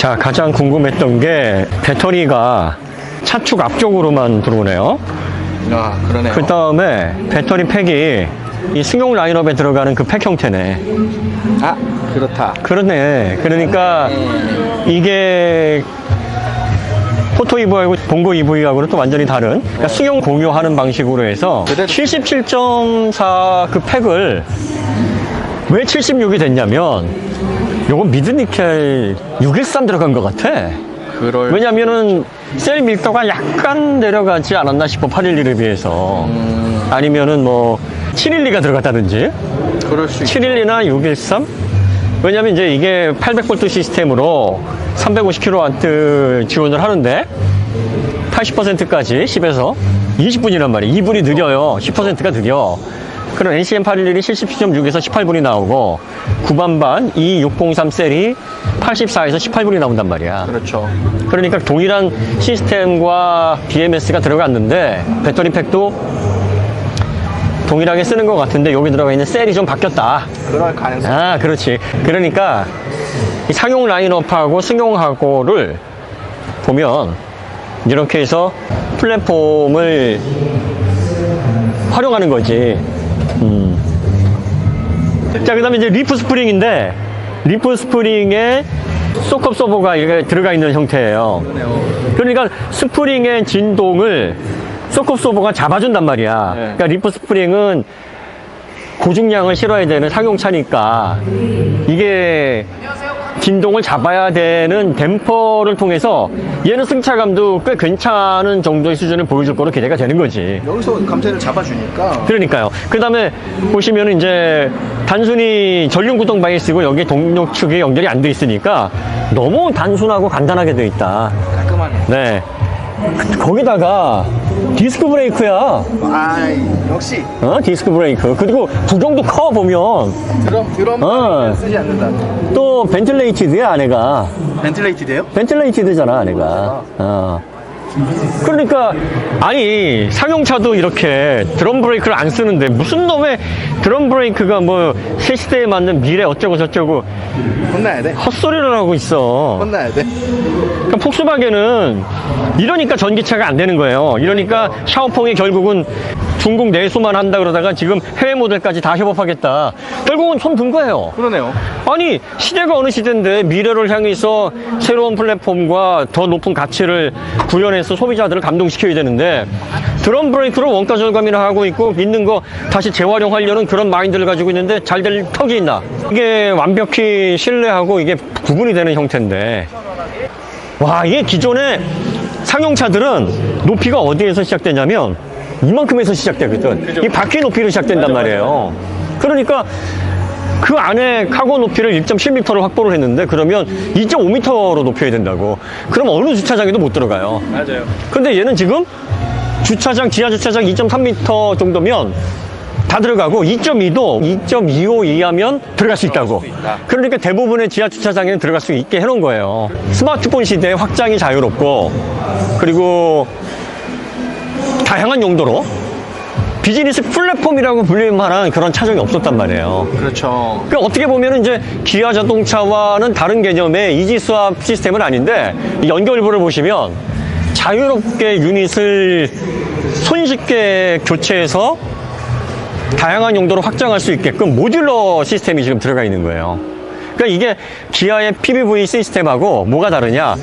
자, 가장 궁금했던 게 배터리가 차축 앞쪽으로만 들어오네요. 아, 그러네요. 그 다음에 배터리 팩이 이 승용 라인업에 들어가는 그 팩 형태네. 아, 그렇다. 그러네. 그러니까 이게 포토 EV하고 봉고 EV하고는 또 완전히 다른, 그러니까 승용 공유하는 방식으로 해서 77.4 그 팩을 왜 76이 됐냐면 요거 미드니켈 613 들어간 것 같아. 왜냐면은 셀 밀도가 약간 내려가지 않았나 싶어, 811에 비해서. 아니면은 뭐 712가 들어갔다든지. 그럴 수 있죠. 712나 613? 왜냐면 이제 이게 800V 시스템으로 350kW 지원을 하는데 80%까지 10에서 20분이란 말이에요. 2분이 느려요. 10%가 느려. 그럼 NCM811이 77.6에서 18분이 나오고 9반반 E603 셀이 84에서 18분이 나온단 말이야. 그렇죠. 그러니까 동일한 시스템과 BMS가 들어갔는데 배터리 팩도 동일하게 쓰는 것 같은데 여기 들어가 있는 셀이 좀 바뀌었다. 그럴 가능성. 아, 그렇지. 그러니까 이 상용 라인업하고 승용하고를 보면 이렇게 해서 플랫폼을 활용하는 거지. 자, 그 다음에 이제 리프 스프링인데, 리프 스프링에 소컵 서버가 들어가 있는 형태예요. 그러니까 스프링의 진동을 소컵 서버가 잡아준단 말이야. 네. 그러니까 리프 스프링은 고중량을 실어야 되는 상용차니까 이게 진동을 잡아야 되는 댐퍼를 통해서 얘는 승차감도 꽤 괜찮은 정도의 수준을 보여줄 거로 기대가 되는 거지. 여기서 감퇴를 잡아주니까. 그러니까요. 그 다음에 보시면 이제 단순히 전륜 구동 바이스고 여기에 동력축이 연결이 안 돼 있으니까 너무 단순하고 간단하게 돼 있다. 깔끔하네. 네. 거기다가 디스크 브레이크야. 아, 역시 디스크 브레이크. 그리고 구동도 커 보면. 드럼 쓰지 않는다. 또 벤틀레이티드야, 안에가. 벤틀레이티드예요? 벤틀레이티드잖아, 안에가. 그러니까 아니 상용차도 이렇게 드럼 브레이크를 안 쓰는데 무슨 놈의 드럼 브레이크가 뭐 새 시대에 맞는 미래 어쩌고 저쩌고 혼나야 돼. 헛소리를 하고 있어. 혼나야 돼. 그러니까 폭스바겐은 이러니까 전기차가 안 되는 거예요. 이러니까 샤오펑이 결국은 중국 내수만 한다 그러다가 지금 해외 모델까지 다 협업하겠다. 결국은 손 든 거예요. 그러네요. 아니 시대가 어느 시대인데 미래를 향해서 새로운 플랫폼과 더 높은 가치를 구현해서 소비자들을 감동시켜야 되는데 드럼 브레이크로 원가 절감이나 하고 있고 있는 거 다시 재활용하려는 그런 마인드를 가지고 있는데 잘 될 턱이 있나. 이게 완벽히 신뢰하고 이게 구분이 되는 형태인데 와, 이게 기존의 상용차들은 높이가 어디에서 시작되냐면 이만큼에서 시작되거든. 이 바퀴 높이로 시작된단 말이에요. 그러니까 그 안에 카고 높이를 1.7m로 확보를 했는데 그러면 2.5m로 높여야 된다고. 그럼 어느 주차장에도 못 들어가요. 맞아요. 근데 얘는 지금 주차장, 지하 주차장 2.3m 정도면 다 들어가고 2.2도 2.25 이하면 들어갈 수 있다고. 그러니까 대부분의 지하 주차장에는 들어갈 수 있게 해놓은 거예요. 스마트폰 시대에 확장이 자유롭고 그리고 다양한 용도로 비즈니스 플랫폼이라고 불릴 만한 그런 차종이 없었단 말이에요. 그렇죠. 그러니까 어떻게 보면 이제 기아 자동차와는 다른 개념의 이지 스왑 시스템은 아닌데 이 연결부를 보시면 자유롭게 유닛을 손쉽게 교체해서 다양한 용도로 확장할 수 있게끔 모듈러 시스템이 지금 들어가 있는 거예요. 그러니까 이게 기아의 PBV 시스템하고 뭐가 다르냐?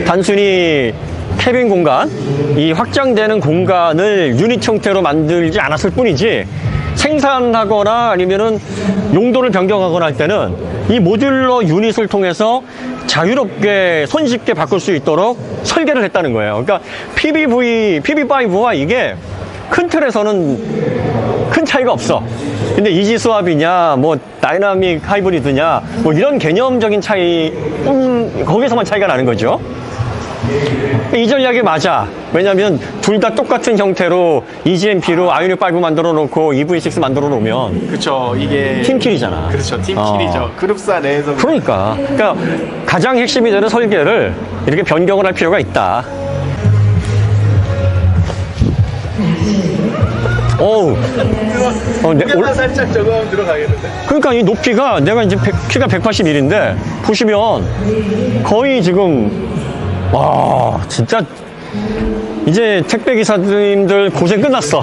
단순히 캐빈 공간, 이 확장되는 공간을 유닛 형태로 만들지 않았을 뿐이지 생산하거나 아니면은 용도를 변경하거나 할 때는 이 모듈러 유닛을 통해서 자유롭게 손쉽게 바꿀 수 있도록 설계를 했다는 거예요. 그러니까 PB5와 이게 큰 틀에서는 큰 차이가 없어. 근데 이지 스왑이냐, 뭐 다이나믹 하이브리드냐, 뭐 이런 개념적인 차이, 거기서만 차이가 나는 거죠. 이 전략이 맞아. 왜냐면 둘 다 똑같은 형태로 EGMP로 아이오닉 5 만들어 놓고 EV6 만들어 놓으면 그렇죠. 이게 팀킬이잖아. 그렇죠. 팀킬이죠. 그룹사 내에서. 그러니까 가장 핵심이 되는 설계를 이렇게 변경을 할 필요가 있다. 어우. 고개만 살짝 저거 들어가겠는데? 그러니까 이 높이가 내가 이제 키가 181인데 보시면 거의 지금 와 진짜 이제 택배 기사님들 고생 끝났어.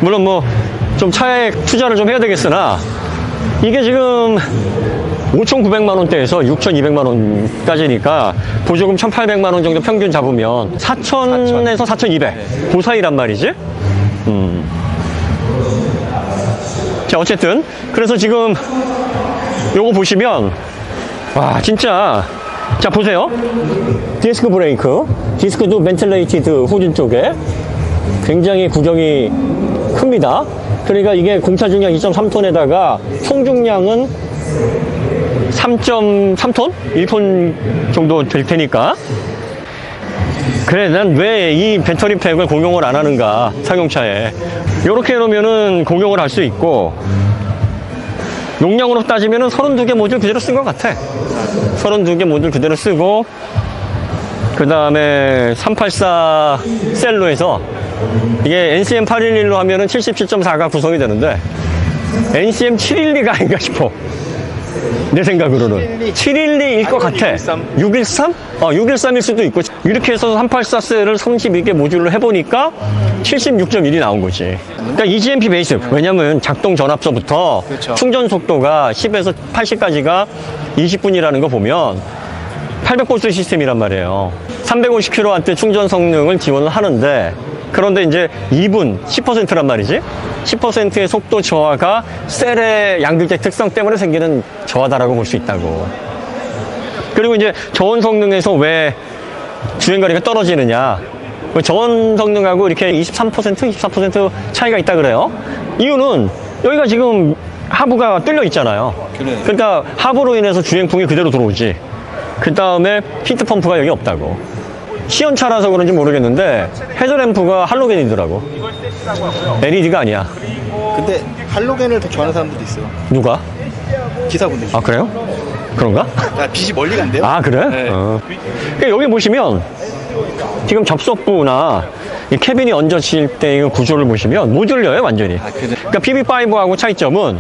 물론 뭐 좀 차에 투자를 좀 해야 되겠으나 이게 지금 5,900만 원대에서 6,200만 원까지니까 보조금 1,800만 원 정도 평균 잡으면 4,000에서 4,200 그 사이란 말이지. 자 어쨌든 그래서 지금 요거 보시면 와 진짜 자 보세요. 디스크 브레이크, 디스크도 벤틀레이티드 후진 쪽에 굉장히 구경이 큽니다. 그러니까 이게 공차 중량 2.3톤에다가 총 중량은 3.3톤? 1톤 정도 될 테니까. 그래, 난 왜 이 배터리 팩을 공용을 안 하는가, 상용차에. 이렇게 해놓으면은 공용을 할 수 있고, 용량으로 따지면은 32개 모듈 그대로 쓴 것 같아. 32개 모듈 그대로 쓰고, 그 다음에 384 셀로 해서, 이게 NCM 811로 하면은 77.4가 구성이 되는데, NCM 712가 아닌가 싶어. 내 생각으로는 712일 것 같아. 613? 613일 수도 있고 이렇게 해서 384셀을 32개 모듈로 해보니까 76.1이 나온 거지. 그러니까 EGMP 베이스. 왜냐면 작동 전압서부터 그렇죠. 충전 속도가 10에서 80까지가 20분이라는 거 보면 800V 시스템이란 말이에요. 350kW 충전 성능을 지원을 하는데 그런데 이제 2분 10%란 말이지. 10%의 속도 저하가 셀의 양극재 특성 때문에 생기는 저하다라고 볼 수 있다고. 그리고 이제 저온 성능에서 왜 주행거리가 떨어지느냐. 저온 성능하고 이렇게 23%, 24% 차이가 있다 그래요. 이유는 여기가 지금 하부가 뚫려 있잖아요. 그러니까 하부로 인해서 주행풍이 그대로 들어오지. 그 다음에 히트펌프가 여기 없다고. 시연차라서 그런지 모르겠는데 헤드램프가 할로겐이더라고. LED가 아니야. 근데 할로겐을 더 좋아하는 사람들도 있어요. 누가? 기사분들. 아 그래요? 그런가? 빛이 멀리 간대요? 아 그래? 네. 그러니까 여기 보시면 지금 접속부나 이 캐빈이 얹어질 때 구조를 보시면 못 올려요 완전히. 그래? 그러니까 PB5하고 차이점은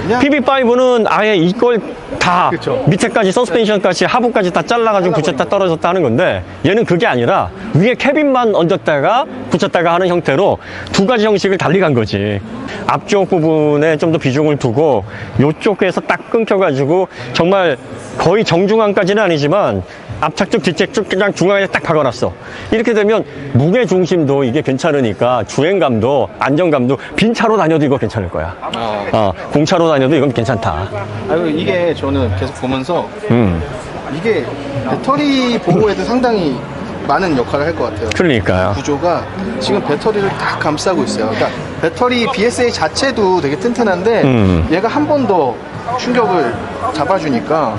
그냥 PB5는 아예 이걸 다 그쵸. 밑에까지 서스펜션까지 하부까지 다 잘라가지고 붙였다 떨어졌다 하는 건데 얘는 그게 아니라 위에 캐빈만 얹었다가 붙였다가 하는 형태로 두 가지 형식을 달리 간 거지. 앞쪽 부분에 좀 더 비중을 두고 이쪽에서 딱 끊겨가지고 정말 거의 정중앙까지는 아니지만 앞차쪽 뒷차쪽 그냥 중앙에 딱 박아놨어. 이렇게 되면 무게 중심도 이게 괜찮으니까 주행감도 안정감도 빈 차로 다녀도 이거 괜찮을 거야. 공차로 다녀도 이건 괜찮다. 아유, 이게 저는 계속 보면서 음. 이게 배터리 보호에도 상당히 많은 역할을 할 것 같아요. 그러니까요. 구조가 지금 배터리를 딱 감싸고 있어요. 그러니까 배터리 BSA 자체도 되게 튼튼한데 얘가 한 번 더 충격을 잡아주니까.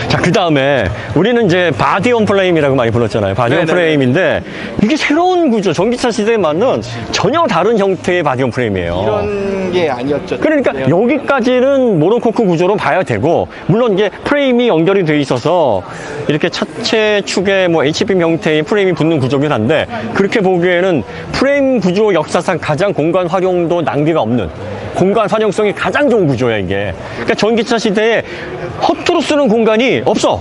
자, 그 다음에 우리는 이제 바디온 프레임이라고 많이 불렀잖아요. 바디온 네네네. 프레임인데 이게 새로운 구조, 전기차 시대에 맞는 전혀 다른 형태의 바디온 프레임이에요. 이런 게 아니었죠. 그러니까 여기까지는 모노코크 구조로 봐야 되고, 물론 이게 프레임이 연결이 돼 있어서 이렇게 차체 축에 뭐 HB 형태의 프레임이 붙는 구조긴 한데, 그렇게 보기에는 프레임 구조 역사상 가장 공간 활용도 낭비가 없는, 공간 활용성이 가장 좋은 구조야 이게. 그러니까 전기차 시대에 허투루 쓰는 공간이 없어.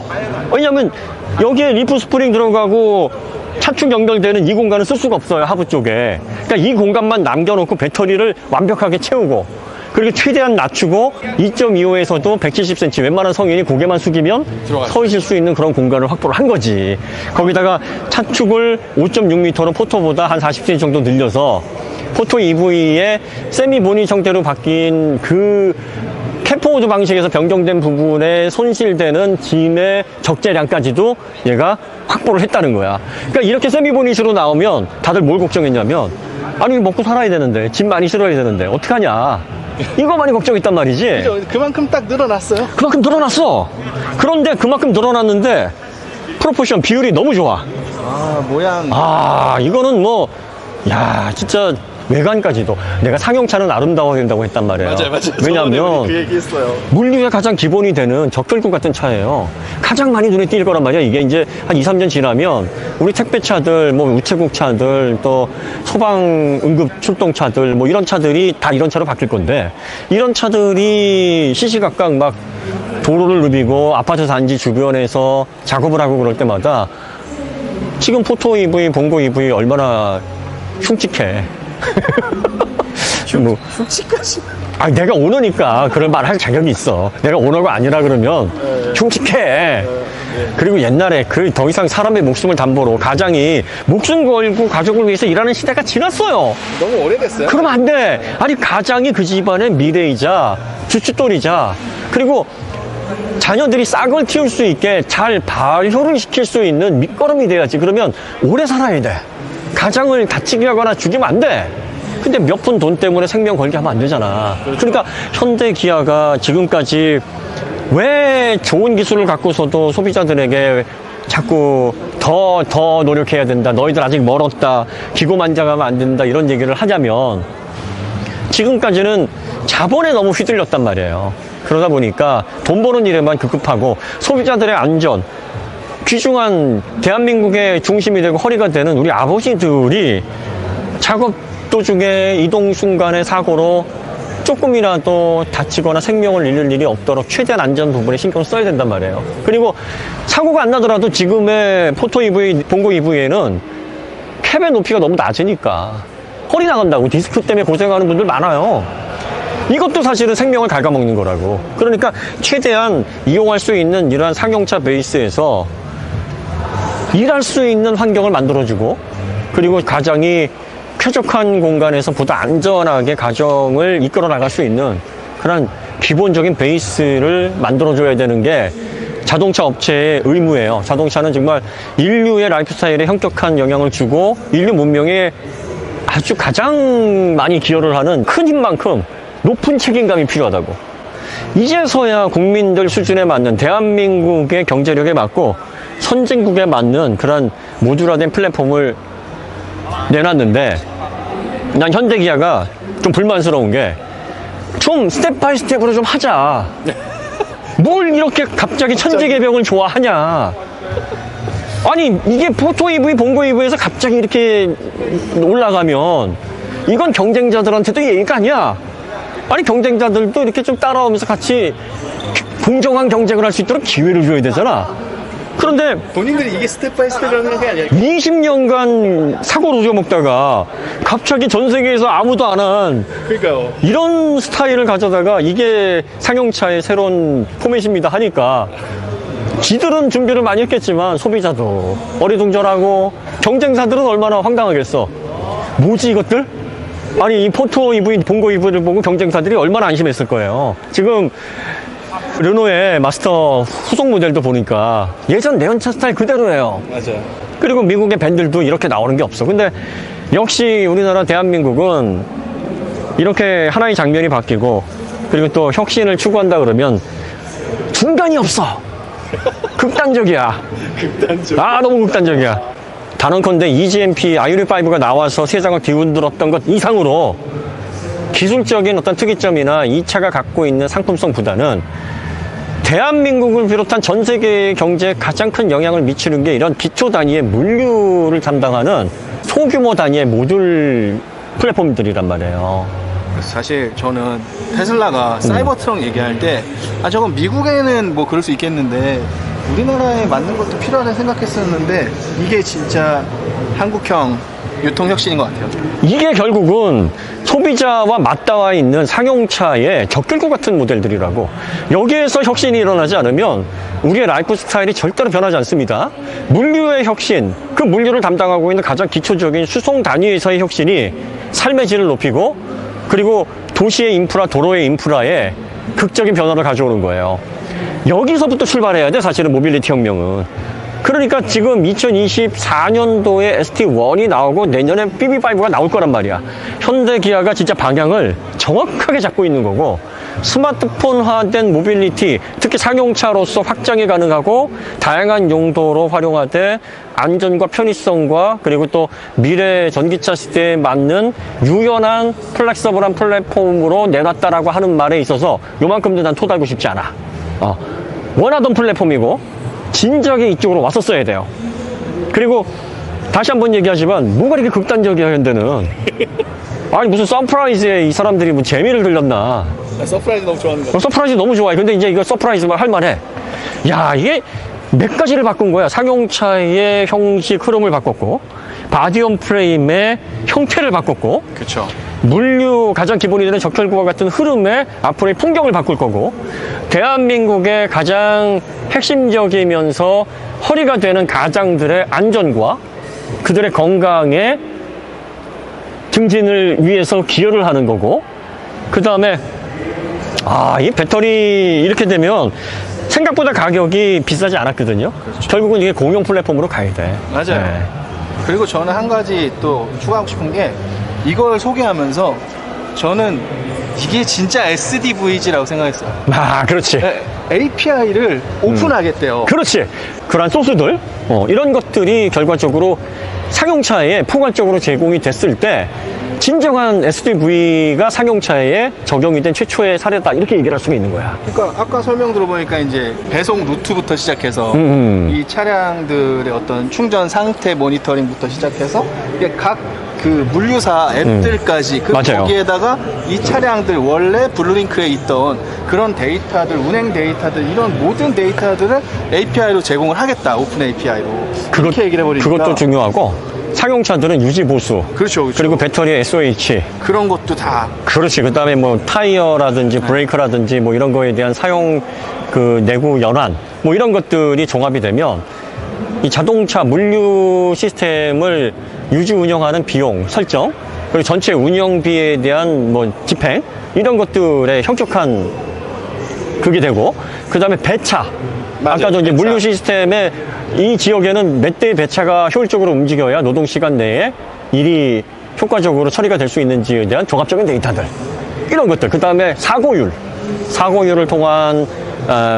왜냐면 여기에 리프 스프링 들어가고 차축 연결되는 이 공간은 쓸 수가 없어요, 하부 쪽에. 그러니까 이 공간만 남겨놓고 배터리를 완벽하게 채우고, 그리고 최대한 낮추고 2.25에서도 170cm, 웬만한 성인이 고개만 숙이면 서 있을 수 있는 그런 공간을 확보를 한 거지. 거기다가 차축을 5.6m로 포토보다 한 40cm 정도 늘려서 포토 EV의 세미 보니 형태로 바뀐 그 캐포드 방식에서 변경된 부분에 손실되는 짐의 적재량까지도 얘가 확보를 했다는 거야. 그러니까 이렇게 세미보닛으로 나오면 다들 뭘 걱정했냐면, 아니 먹고 살아야 되는데, 짐 많이 실어야 되는데 어떡하냐, 이거 많이 걱정했단 말이지. 그만큼 딱 늘어났어요. 그만큼 늘어났어. 그런데 그만큼 늘어났는데 프로포션 비율이 너무 좋아. 모양. 이거는 뭐, 야 진짜 외관까지도. 내가 상용차는 아름다워야 된다고 했단 말이에요. 맞아요. 왜냐하면 그 얘기했어요. 물류의 가장 기본이 되는 적혈구 같은 차예요. 가장 많이 눈에 띌 거란 말이야. 이게 이제 한 2, 3년 지나면 우리 택배차들, 뭐 우체국 차들, 또 소방 응급 출동차들, 뭐 이런 차들이 다 이런 차로 바뀔 건데, 이런 차들이 시시각각 막 도로를 누비고 아파트 단지 주변에서 작업을 하고 그럴 때마다 지금 포토 EV, 봉고 EV 얼마나 흉측해. 뭐, 흉측까지. 아, 내가 오너니까 그런 말 할 자격이 있어. 내가 오너가 아니라 그러면 흉측해. 그리고 옛날에 그 더 이상 사람의 목숨을 담보로 가장이 목숨 걸고 가족을 위해서 일하는 시대가 지났어요. 너무 오래됐어요. 그러면 안 돼. 아니, 가장이 그 집안의 미래이자 주춧돌이자, 그리고 자녀들이 싹을 틔울 수 있게 잘 발효를 시킬 수 있는 밑거름이 돼야지. 그러면 오래 살아야 돼. 가장을 다치게 하거나 죽이면 안 돼. 근데 몇 푼 돈 때문에 생명 걸게 하면 안 되잖아. 그러니까 현대 기아가 지금까지 왜 좋은 기술을 갖고서도 소비자들에게 자꾸 더 노력해야 된다, 너희들 아직 멀었다, 기고만장하면 안 된다, 이런 얘기를 하냐면, 지금까지는 자본에 너무 휘둘렸단 말이에요. 그러다 보니까 돈 버는 일에만 급급하고 소비자들의 안전, 귀중한 대한민국의 중심이 되고 허리가 되는 우리 아버지들이 작업 도중에 이동 순간의 사고로 조금이라도 다치거나 생명을 잃을 일이 없도록 최대한 안전 부분에 신경을 써야 된단 말이에요. 그리고 사고가 안 나더라도 지금의 포토 EV, 봉고 EV에는 캡의 높이가 너무 낮으니까 허리 나간다고 디스크 때문에 고생하는 분들 많아요. 이것도 사실은 생명을 갉아먹는 거라고. 그러니까 최대한 이용할 수 있는 이러한 상용차 베이스에서 일할 수 있는 환경을 만들어주고, 그리고 가장이 쾌적한 공간에서 보다 안전하게 가정을 이끌어 나갈 수 있는 그런 기본적인 베이스를 만들어줘야 되는 게 자동차 업체의 의무예요. 자동차는 정말 인류의 라이프 스타일에 현격한 영향을 주고 인류 문명에 아주 가장 많이 기여를 하는 큰 힘만큼 높은 책임감이 필요하다고. 이제서야 국민들 수준에 맞는, 대한민국의 경제력에 맞고 선진국에 맞는 그런 모듈화된 플랫폼을 내놨는데, 난 현대기아가 좀 불만스러운 게, 좀 스텝 바이 스텝으로 좀 하자. 뭘 이렇게 갑자기 천지개벽을 좋아하냐. 아니, 이게 포토 EV, 봉고 EV에서 갑자기 이렇게 올라가면 이건 경쟁자들한테도 예의가 아니야. 아니, 경쟁자들도 이렇게 좀 따라오면서 같이 공정한 경쟁을 할 수 있도록 기회를 줘야 되잖아. 그런데 본인들이 이게 스텝 바이 스텝이라는 게 아니라 20년간 사고를 우겨먹다가 갑자기 전 세계에서 아무도 안 한 그러니까요. 이런 스타일을 가져다가 이게 상용차의 새로운 포맷입니다 하니까, 지들은 준비를 많이 했겠지만 소비자도 어리둥절하고 경쟁사들은 얼마나 황당하겠어. 뭐지 이것들? 아니, 이 포토 EV, 봉고 EV를 보고 경쟁사들이 얼마나 안심했을 거예요. 지금 르노의 마스터 후속 모델도 보니까 예전 내연차 스타일 그대로예요. 맞아요. 그리고 미국의 밴들도 이렇게 나오는 게 없어. 근데 역시 우리나라 대한민국은 이렇게 하나의 장면이 바뀌고, 그리고 또 혁신을 추구한다 그러면 중간이 없어. 극단적이야. 극단적. 아, 너무 극단적이야. 단언컨대 EGMP i-5가 나와서 세상을 뒤흔들었던 것 이상으로 기술적인 어떤 특이점이나 이 차가 갖고 있는 상품성보다는 대한민국을 비롯한 전 세계의 경제에 가장 큰 영향을 미치는 게 이런 기초 단위의 물류를 담당하는 소규모 단위의 모듈 플랫폼들이란 말이에요. 사실 저는 테슬라가 사이버트럭 얘기할 때, 아, 저건 미국에는 뭐 그럴 수 있겠는데 우리나라에 맞는 것도 필요하다 생각했었는데, 이게 진짜 한국형 유통혁신인 것 같아요. 이게 결국은 소비자와 맞닿아 있는 상용차의 적혈구 같은 모델들이라고. 여기에서 혁신이 일어나지 않으면 우리의 라이프 스타일이 절대로 변하지 않습니다. 물류의 혁신, 그 물류를 담당하고 있는 가장 기초적인 수송 단위에서의 혁신이 삶의 질을 높이고, 그리고 도시의 인프라, 도로의 인프라에 극적인 변화를 가져오는 거예요. 여기서부터 출발해야 돼, 사실은 모빌리티 혁명은. 그러니까 지금 2024년도에 ST1이 나오고 내년에 BB5가 나올 거란 말이야. 현대 기아가 진짜 방향을 정확하게 잡고 있는 거고, 스마트폰화된 모빌리티, 특히 상용차로서 확장이 가능하고 다양한 용도로 활용하되 안전과 편의성과 그리고 또 미래 전기차 시대에 맞는 유연한 플렉서블한 플랫폼으로 내놨다라고 하는 말에 있어서 요만큼도 난 토달고 싶지 않아. 원하던 플랫폼이고 진작에 이쪽으로 왔었어야 돼요. 그리고 다시 한번 얘기하지만 뭐가 이렇게 극단적이야 현대는. 아니 무슨 서프라이즈에 이 사람들이 뭐 재미를 들렸나. 서프라이즈 너무 좋아하는 거. 서프라이즈 너무 좋아해. 근데 이제 이거 서프라이즈만 할만해. 야, 이게 몇 가지를 바꾼 거야. 상용차의 형식 흐름을 바꿨고, 바디온 프레임의 형태를 바꿨고, 그렇죠. 물류 가장 기본이 되는 적혈구와 같은 흐름의 앞으로의 풍경을 바꿀 거고, 대한민국의 가장 핵심적이면서 허리가 되는 가장들의 안전과 그들의 건강에 증진을 위해서 기여를 하는 거고, 그 다음에 이 배터리 이렇게 되면 생각보다 가격이 비싸지 않았거든요. 그렇죠. 결국은 이게 공용 플랫폼으로 가야 돼. 맞아요. 네. 그리고 저는 한 가지 또 추가하고 싶은 게 이걸 소개하면서 저는 이게 진짜 SDVG라고 생각했어요. 그렇지. API를 오픈하겠대요. 그렇지. 그러한 소스들, 이런 것들이 결과적으로 상용차에 포괄적으로 제공이 됐을 때 진정한 SDV가 상용차에 적용이 된 최초의 사례다 이렇게 얘기를 할 수가 있는 거야. 그러니까 아까 설명 들어보니까 이제 배송 루트부터 시작해서 이 차량들의 어떤 충전 상태 모니터링부터 시작해서 이게 각 그 물류사 앱들까지 그 맞아요. 거기에다가 이 차량들 원래 블루링크에 있던 그런 데이터들, 운행 데이터들 이런 모든 데이터들을 API로 제공을 하겠다. 오픈 API로. 그렇게 얘기를 해버리니까 그것도 중요하고 상용차들은 유지 보수. 그렇죠, 그렇죠. 그리고 배터리의 SOH. 그런 것도 다 그렇지. 그 다음에 뭐 타이어라든지 브레이크라든지 뭐 이런 거에 대한 사용 그 내구 연한 뭐 이런 것들이 종합이 되면 이 자동차 물류 시스템을 유지 운영하는 비용 설정 그리고 전체 운영비에 대한 뭐 집행 이런 것들의 현격한 그게 되고 그 다음에 배차 맞아요, 아까도 이제 배차. 물류 시스템에 이 지역에는 몇 대의 배차가 효율적으로 움직여야 노동 시간 내에 일이 효과적으로 처리가 될 수 있는지에 대한 종합적인 데이터들 이런 것들 그 다음에 사고율을 통한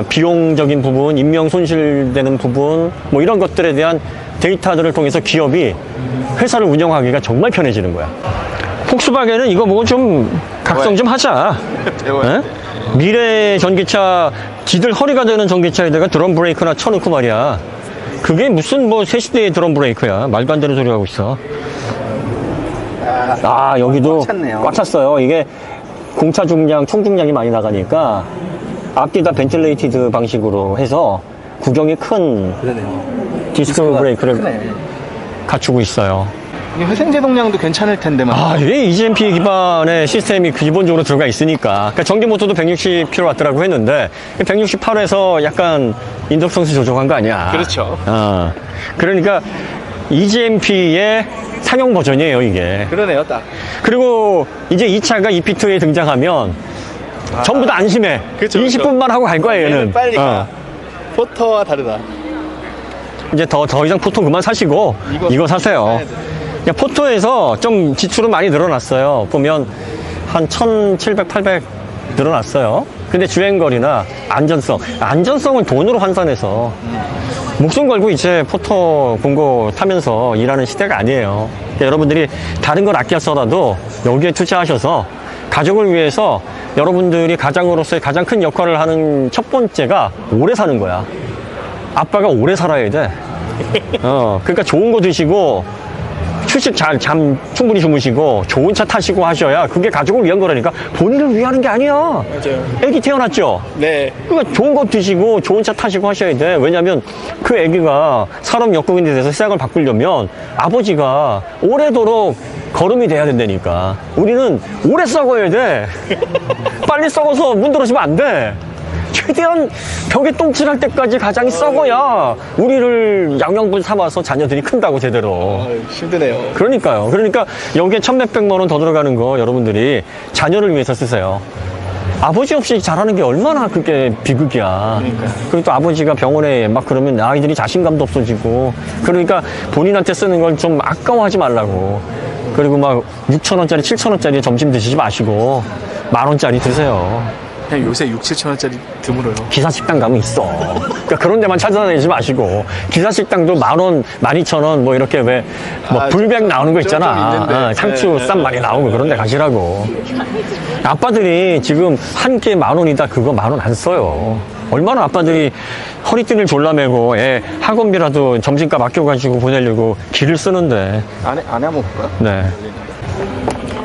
비용적인 부분 인명 손실되는 부분 뭐 이런 것들에 대한 데이터들을 통해서 기업이 회사를 운영하기가 정말 편해지는 거야. 폭스바겐은 이거 보고 좀 각성 좀 하자. 배워야 돼. 미래 전기차 지들 허리가 되는 전기차에다가 드럼 브레이크나 쳐놓고 말이야. 그게 무슨 뭐 새 시대의 드럼 브레이크야. 말도 안 되는 소리 하고 있어. 여기도 꽉 찼네요. 꽉 찼어요. 이게 공차 중량, 총 중량이 많이 나가니까 앞뒤 다 벤틸레이티드 방식으로 해서 구경이 큰 그러네요. 디스크 브레이크를 크네. 갖추고 있어요. 이게 회생제동량도 괜찮을 텐데 만 이게 EGMP 기반의 시스템이 기본적으로 들어가 있으니까. 그러니까 전기 모터도 160kW라고 했는데 168에서 약간 인덕성수 조정한 거 아니야. 그렇죠. 그러니까 EGMP의 상용 버전이에요, 이게. 그러네요, 딱. 그리고 이제 이 차가 EP2에 등장하면 전부 다 안심해. 그쵸, 20분만 하고 갈 거야, 얘는. 빨리 가. 포터와 다르다. 이제 더 이상 포토 그만 사시고 이거 사세요. 야, 포토에서 좀 지출은 많이 늘어났어요. 보면 한 1,700, 800 늘어났어요. 근데 주행거리나 안전성은 돈으로 환산해서 목숨 걸고 이제 포토 공고 타면서 일하는 시대가 아니에요. 그러니까 여러분들이 다른 걸 아껴서라도 여기에 투자하셔서 가족을 위해서 여러분들이 가장으로서의 가장 큰 역할을 하는 첫 번째가 오래 사는 거야. 아빠가 오래 살아야 돼. 그러니까 좋은 거 드시고 휴식 잠 충분히 주무시고 좋은 차 타시고 하셔야 그게 가족을 위한 거라니까 본인을 위하는 게 아니야. 맞아요. 애기 태어났죠? 네. 그러니까 좋은 거 드시고 좋은 차 타시고 하셔야 돼. 왜냐면 그 애기가 사람 역공인이 돼서 세상을 바꾸려면 아버지가 오래도록 걸음이 돼야 된다니까. 우리는 오래 썩어야 돼. 빨리 썩어서 문 들어주면 안 돼. 최대한 벽에 똥칠할 때까지 가장이 썩어야 우리를 양양분 삼아서 자녀들이 큰다고 제대로. 힘드네요. 그러니까요. 그러니까 여기에 1,몇백만 원 더 들어가는 거 여러분들이 자녀를 위해서 쓰세요. 아버지 없이 잘하는 게 얼마나 그게 비극이야. 그러니까요. 그리고 또 아버지가 병원에 막 그러면 아이들이 자신감도 없어지고. 그러니까 본인한테 쓰는 걸 좀 아까워하지 말라고. 그리고 막 6,000원짜리, 7,000원짜리 점심 드시지 마시고 10,000원짜리 드세요. 그냥 요새 6, 7천 원짜리 드물어요. 기사식당 가면 있어. 그러니까 그런 데만 찾아다니지 마시고 기사식당도 10,000원, 12,000원 뭐 이렇게 왜 뭐 아, 불백 나오는 거 좀 있잖아. 있는데. 상추 네, 쌈 많이 나오고 그런 데 가시라고. 아빠들이 지금 한 끼에 10,000원이다 그거 10,000원 안 써요. 얼마나 아빠들이 허리띠를 졸라매고 애 학원비라도 점심값 아껴가지고 보내려고 길을 쓰는데. 안에 한번 볼까요? 네.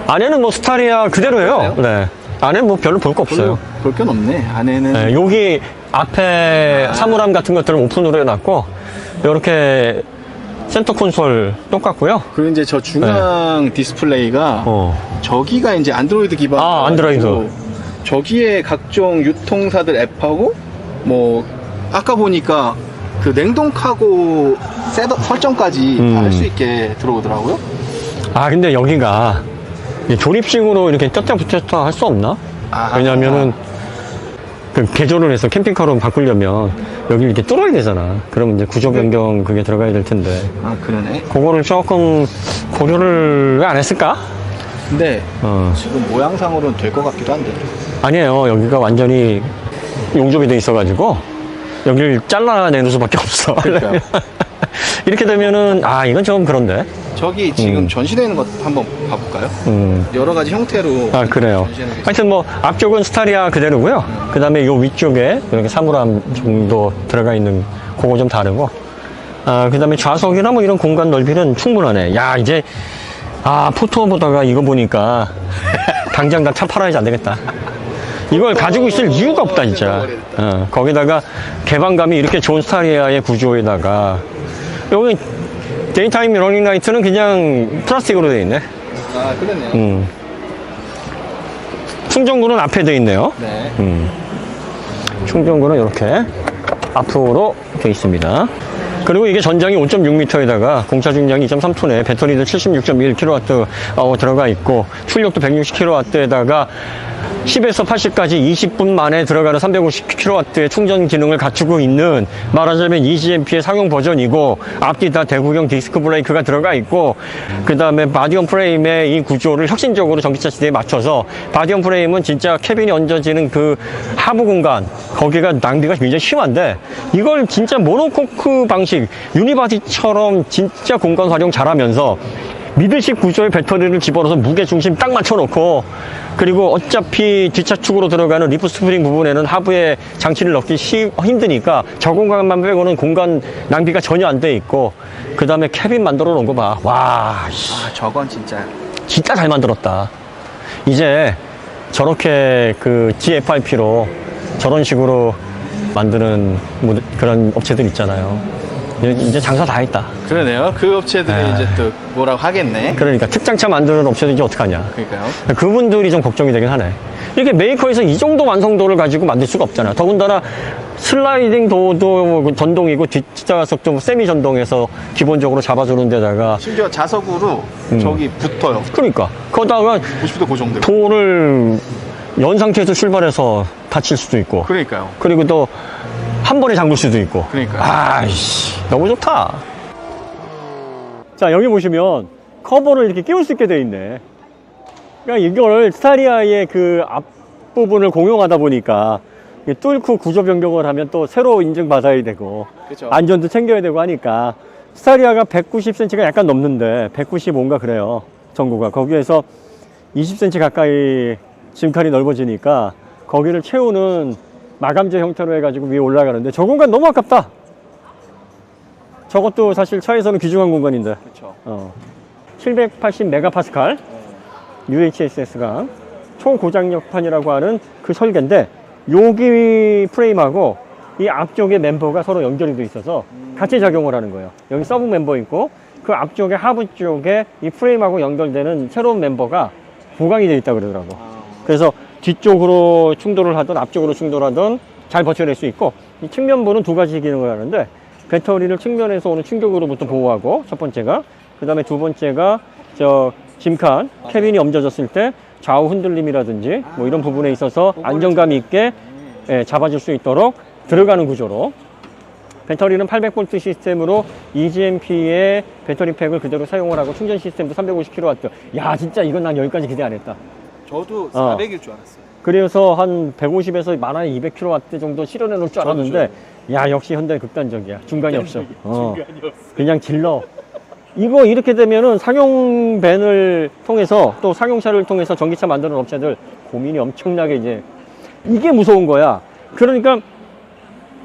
안에는 뭐 스타리아 그대로예요. 네. 안에는 뭐 별로 볼 거 없어요. 볼 건 없네. 안에는 네, 여기 앞에 사물함 같은 것들은 오픈으로 해놨고, 이렇게 센터 콘솔 똑같고요. 그리고 이제 저 중앙 디스플레이가 저기가 이제 안드로이드 기반. 아, 안드로이드. 저기에 각종 유통사들 앱하고 뭐 아까 보니까 그 냉동 카고 설정까지 다 할 수 있게 들어오더라고요. 아, 근데 여기가 이 조립식으로 이렇게 떴다 붙였다 할 수 없나? 왜냐면은 그 개조를 해서 캠핑카로 바꾸려면 여기 이렇게 뚫어야 되잖아. 그러면 이제 구조 변경 그게 들어가야 될 텐데. 아, 그러네. 그거를 조금 고려를 왜 안 했을까? 근데 지금 모양상으로는 될 것 같기도 한데. 아니에요. 여기가 완전히 용접이 돼 있어가지고 여기를 잘라내는 수밖에 없어. 그러니까요. 이렇게 되면은 아 이건 좀 그런데. 저기 지금 전시되어 있는 것 한번 봐볼까요? 여러 가지 형태로. 아 그래요. 전시되는 게 하여튼 뭐 앞쪽은 스타리아 그대로고요. 그 다음에 요 위쪽에 이렇게 사물함 정도 들어가 있는 그거 좀 다르고. 아 그 다음에 좌석이나 뭐 이런 공간 넓이는 충분하네. 야 이제 아 포토 보다가 이거 보니까 당장 다 차 팔아야지 안 되겠다. 이걸 가지고 있을 이유가 없다 진짜. 거기다가 개방감이 이렇게 좋은 스타리아의 구조에다가 여기 데이타임 러닝 라이트는 그냥 플라스틱으로 되어 있네. 아, 그러네요. 충전구는 앞에 되어 있네요. 네. 충전구는 이렇게 앞으로 되어 있습니다. 그리고 이게 전장이 5.6m에다가 공차 중량이 2.3톤에 배터리도 76.1kW 들어가 있고 출력도 160kW에다가 10에서 80까지 20분 만에 들어가는 350kW의 충전 기능을 갖추고 있는 말하자면 EGMP의 상용 버전이고 앞뒤 다 대구경 디스크 브레이크가 들어가 있고 그 다음에 바디온 프레임의 이 구조를 혁신적으로 전기차 시대에 맞춰서 바디온 프레임은 진짜 캐빈이 얹어지는 그 하부 공간 거기가 낭비가 굉장히 심한데 이걸 진짜 모노코크 방식 유니바디처럼 진짜 공간 활용 잘하면서 미드식 구조의 배터리를 집어넣어서 무게 중심 딱 맞춰놓고 그리고 어차피 뒷차 축으로 들어가는 리프 스프링 부분에는 하부에 장치를 넣기 힘드니까 저 공간만 빼고는 공간 낭비가 전혀 안 돼 있고 그 다음에 캐빈 만들어 놓은 거 봐. 와, 아, 저건 진짜. 진짜 잘 만들었다. 이제 저렇게 그 GFRP로 저런 식으로 만드는 그런 업체들 있잖아요. 이제 장사 다 했다. 그러네요. 그 업체들이 이제 또 뭐라고 하겠네. 그러니까 특장차 만드는 업체들 이제 어떡하냐. 그러니까요. 그분들이 좀 걱정이 되긴 하네. 이게 메이커에서 이 정도 완성도를 가지고 만들 수가 없잖아. 더군다나 슬라이딩 도어도 전동이고 뒷좌석도 세미 전동에서 기본적으로 잡아주는 데다가 심지어 자석으로 저기 붙어요. 그러니까 거기다가 90도 고정되고. 도어를 연 상태에서 출발해서 다칠 수도 있고 그러니까요. 그리고 또 한 번에 잠글 수도 있고. 그러니까요. 아이씨, 너무 좋다. 자, 여기 보시면 커버를 이렇게 끼울 수 있게 돼 있네. 그러니까 이걸 스타리아의 그 앞부분을 공용하다 보니까 뚫고 구조 변경을 하면 또 새로 인증받아야 되고 그쵸. 안전도 챙겨야 되고 하니까 스타리아가 190cm가 약간 넘는데 195인가 그래요. 전고가. 거기에서 20cm 가까이 짐칸이 넓어지니까 거기를 채우는 마감재 형태로 해가지고 위에 올라가는데 저 공간 너무 아깝다. 저것도 사실 차에서는 귀중한 공간인데. 그렇죠. 780메가파스칼 UHSS가 초고장력판이라고 하는 그 설계인데 여기 프레임하고 이 앞쪽에 멤버가 서로 연결이 돼 있어서 같이 작용을 하는 거예요. 여기 서브 멤버 있고 그 앞쪽에 하부 쪽에 이 프레임하고 연결되는 새로운 멤버가 보강이 돼 있다 그러더라고. 그래서 뒤쪽으로 충돌을 하든 앞쪽으로 충돌하든 잘 버텨낼 수 있고 이 측면부는 두 가지 기능을 하는데 배터리를 측면에서 오는 충격으로부터 보호하고 첫 번째가 그 다음에 두 번째가 저 짐칸 캐빈이 옮겨졌을 때 좌우 흔들림이라든지 뭐 이런 부분에 있어서 안정감 있게 잡아줄 수 있도록 들어가는 구조로 배터리는 800V 시스템으로 EGMP의 배터리 팩을 그대로 사용을 하고 충전 시스템도 350kW. 야 진짜 이건 난 여기까지 기대 안 했다. 저도 400일 줄 알았어요. 그래서 한 150에서 많아야 200kW 정도 실현해 놓을 줄 알았는데, 야, 역시 현대 극단적이야. 중간이 없어. 중간이 없어. 그냥 질러. 이거 이렇게 되면은 상용 밴을 통해서 또 상용차를 통해서 전기차 만드는 업체들 고민이 엄청나게 이제, 이게 무서운 거야. 그러니까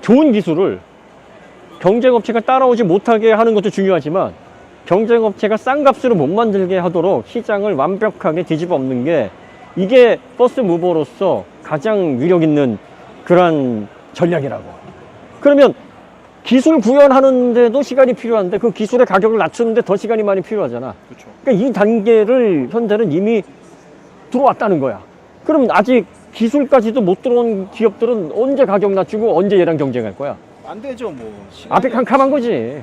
좋은 기술을 경쟁업체가 따라오지 못하게 하는 것도 중요하지만 경쟁업체가 싼 값으로 못 만들게 하도록 시장을 완벽하게 뒤집어 엎는 게, 이게 퍼스트 무버로서 가장 위력 있는 그런 전략이라고. 그러면 기술 구현하는데도 시간이 필요한데 그 기술의 가격을 낮추는데 더 시간이 많이 필요하잖아. 그렇죠. 그러니까 이 단계를 현대는 이미 들어왔다는 거야. 그럼 아직 기술까지도 못 들어온 기업들은 언제 가격 낮추고 언제 얘랑 경쟁할 거야? 안 되죠, 뭐. 앞이 캄캄한 거지.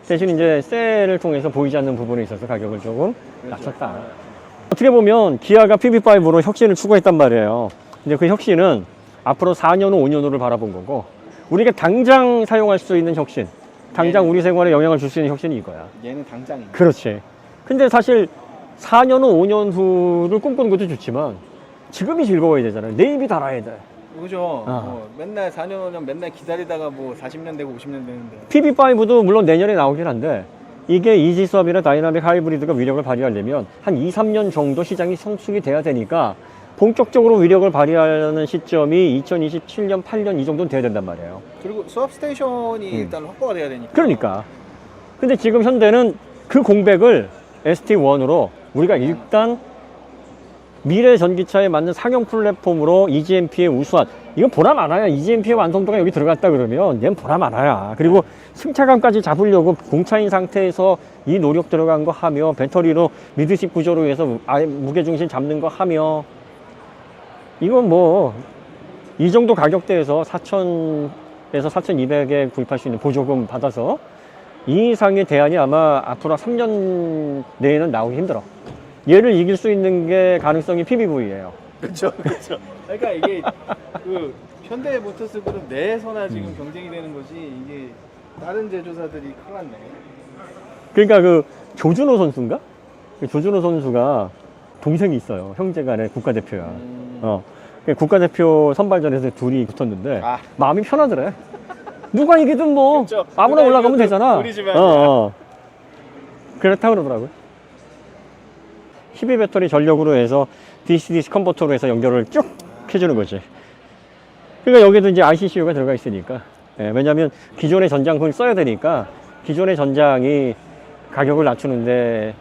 대신 이제 세일을 통해서 보이지 않는 부분에 있어서 가격을 조금 낮췄다. 어떻게 보면 기아가 PB5로 혁신을 추구했단 말이에요. 근데 그 혁신은 앞으로 4년 후, 5년 후를 바라본 거고, 우리가 당장 사용할 수 있는 혁신, 당장 우리 생활에 영향을 줄 수 있는 혁신이 이거야. 얘는 당장이야. 그렇지. 근데 사실 4년 후, 5년 후를 꿈꾸는 것도 좋지만 지금이 즐거워야 되잖아요. 내 입이 달아야 돼. 그죠. 맨날 4년, 5년 맨날 기다리다가 뭐 40년 되고 50년 되는데. PB5도 물론 내년에 나오긴 한데, 이게 이지 수압이나 다이나믹 하이브리드가 위력을 발휘하려면 한 2, 3년 정도 시장이 성숙이 돼야 되니까 본격적으로 위력을 발휘하는 시점이 2027년, 8년 이 정도는 돼야 된단 말이에요. 그리고 수압 스테이션이 일단 확보가 돼야 되니까. 그러니까. 근데 지금 현대는 그 공백을 ST1으로 우리가 일단 미래 전기차에 맞는 상용 플랫폼으로 EGMP의 우수한, 이건 보람 많아야. EGMP의 완성도가 여기 들어갔다 그러면 얘는 보람 많아야. 그리고 승차감까지 잡으려고 공차인 상태에서 이 노력 들어간 거 하며, 배터리로 미드십 구조로 해서 아예 무게중심 잡는 거 하며, 이건 뭐 이 정도 가격대에서 4,000에서 4,200에 구입할 수 있는 보조금 받아서 이 이상의 대안이 아마 앞으로 3년 내에는 나오기 힘들어. 얘를 이길 수 있는 게 가능성이 PBV예요. 그렇죠, 그렇죠. 그러니까 이게 그 현대모터스 그룹 내에서나 지금 경쟁이 되는 거지, 이게 다른 제조사들이 큰일 났네. 그러니까 그 조준호 선수인가? 그 조준호 선수가 동생이 있어요. 형제간의 국가대표야. 국가대표 선발전에서 둘이 붙었는데 마음이 편하더래. 누가 이기든 뭐 그렇죠. 아무나 올라가면 되잖아. 우리 집에 아니야. 그렇다 그러더라고요. 12 배터리 전력으로 해서 DC-DC 컨버터로 해서 연결을 쭉 해주는 거지. 그러니까 여기도 이제 ICCU가 들어가 있으니까. 왜냐하면 기존의 전장을 써야 되니까 기존의 전장이 가격을 낮추는데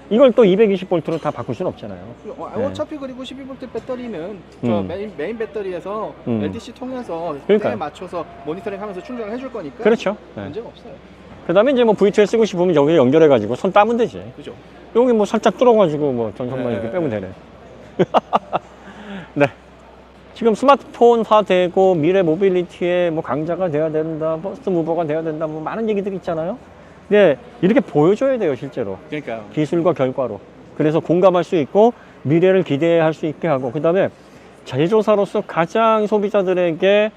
이걸 또 220V로 다 바꿀 수는 없잖아요. 어차피 그리고 12V 배터리는 저 메인 배터리에서 LDC 통해서 때에 맞춰서 모니터링 하면서 충전을 해줄 거니까. 그렇죠. 문제가 없어요. 그 다음에 이제 뭐 V2에 쓰고 싶으면 여기 연결해가지고 손 따면 되지. 그죠. 여기 뭐 살짝 뚫어가지고 뭐 전선만 이렇게 빼면 되네. 네. 지금 스마트폰화 되고 미래 모빌리티의 뭐 강자가 돼야 된다, 퍼스트 무버가 돼야 된다, 뭐 많은 얘기들이 있잖아요. 근데 이렇게 보여줘야 돼요, 실제로. 그러니까요. 기술과 결과로. 그래서 공감할 수 있고 미래를 기대할 수 있게 하고, 그 다음에 제조사로서 가장 소비자들에게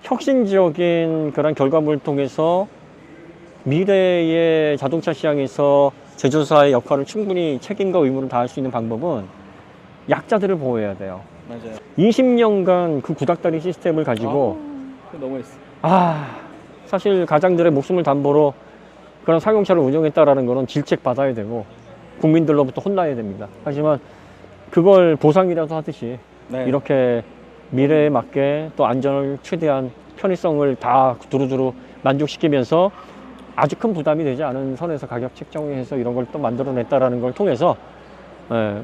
혁신적인 그런 결과물을 통해서 미래의 자동차 시장에서 제조사의 역할을 충분히 책임과 의무를 다할 수 있는 방법은 약자들을 보호해야 돼요. 맞아요. 20년간 그 구닥다리 시스템을 가지고 그거 너무했어. 사실 가장들의 목숨을 담보로 그런 상용차를 운영했다라는 거는 질책 받아야 되고 국민들로부터 혼나야 됩니다. 하지만 그걸 보상이라도 하듯이 이렇게 미래에 맞게 또 안전을 최대한 편의성을 다 두루두루 만족시키면서 아주 큰 부담이 되지 않은 선에서 가격 책정해서 이런 걸 또 만들어냈다라는 걸 통해서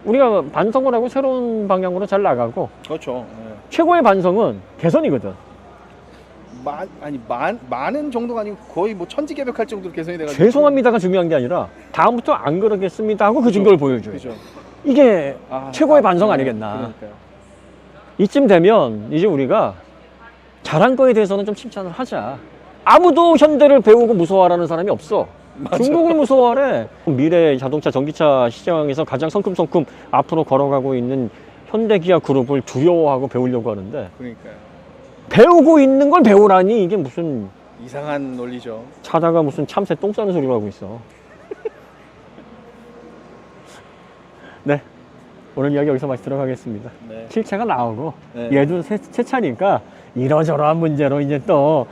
우리가 반성을 하고 새로운 방향으로 잘 나가고. 그렇죠. 최고의 반성은 개선이거든. 많은 정도가 아니고 거의 뭐 천지개벽할 정도로 개선이 돼가지고. 죄송합니다가 중요한 게 아니라 다음부터 안 그러겠습니다 하고 그 증거를 보여줘요. 그죠. 이게 최고의 반성 아니겠나. 그러니까요. 이쯤 되면 이제 우리가 잘한 거에 대해서는 좀 칭찬을 하자. 아무도 현대를 배우고 무서워하라는 사람이 없어. 맞아. 중국을 무서워하래. 미래 자동차 전기차 시장에서 가장 성큼성큼 앞으로 걸어가고 있는 현대기아 그룹을 두려워하고 배우려고 하는데, 그러니까요. 배우고 있는 걸 배우라니 이게 무슨 이상한 논리죠. 차다가 무슨 참새 똥 싸는 소리를 하고 있어. 네. 오늘 이야기 여기서 마치도록 하겠습니다. 네. 실체가 나오고 네. 얘도 새 차니까 이러저러한 문제로 이제 또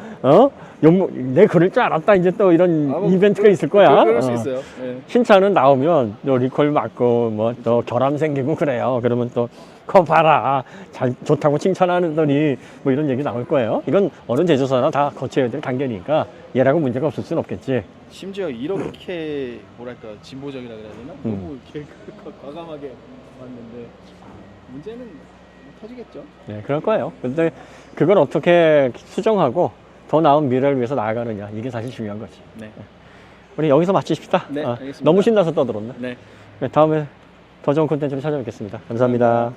내 그럴 줄 알았다 이제 또 이런 뭐 이벤트가 있을 거야. 그럴 수 있어요. 네. 신차는 나오면 또 리콜 맞고 뭐 또 결함 생기고 그래요. 그러면 또 그거 봐라 잘 좋다고 칭찬하더니 뭐 이런 얘기 나올 거예요. 이건 어느 제조사나 다 거쳐야 될 단계니까 얘라고 문제가 없을 수는 없겠지. 심지어 이렇게 뭐랄까 진보적이라 그래야 되나? 너무 이렇게 과감하게 왔는데 문제는 터지겠죠. 네, 그럴 거예요. 근데 그걸 어떻게 수정하고 더 나은 미래를 위해서 나아가느냐 이게 사실 중요한 거지. 네. 우리 여기서 마치십시다. 네, 알겠습니다. 너무 신나서 떠들었네. 네. 네, 다음에 더 좋은 콘텐츠로 찾아뵙겠습니다. 감사합니다.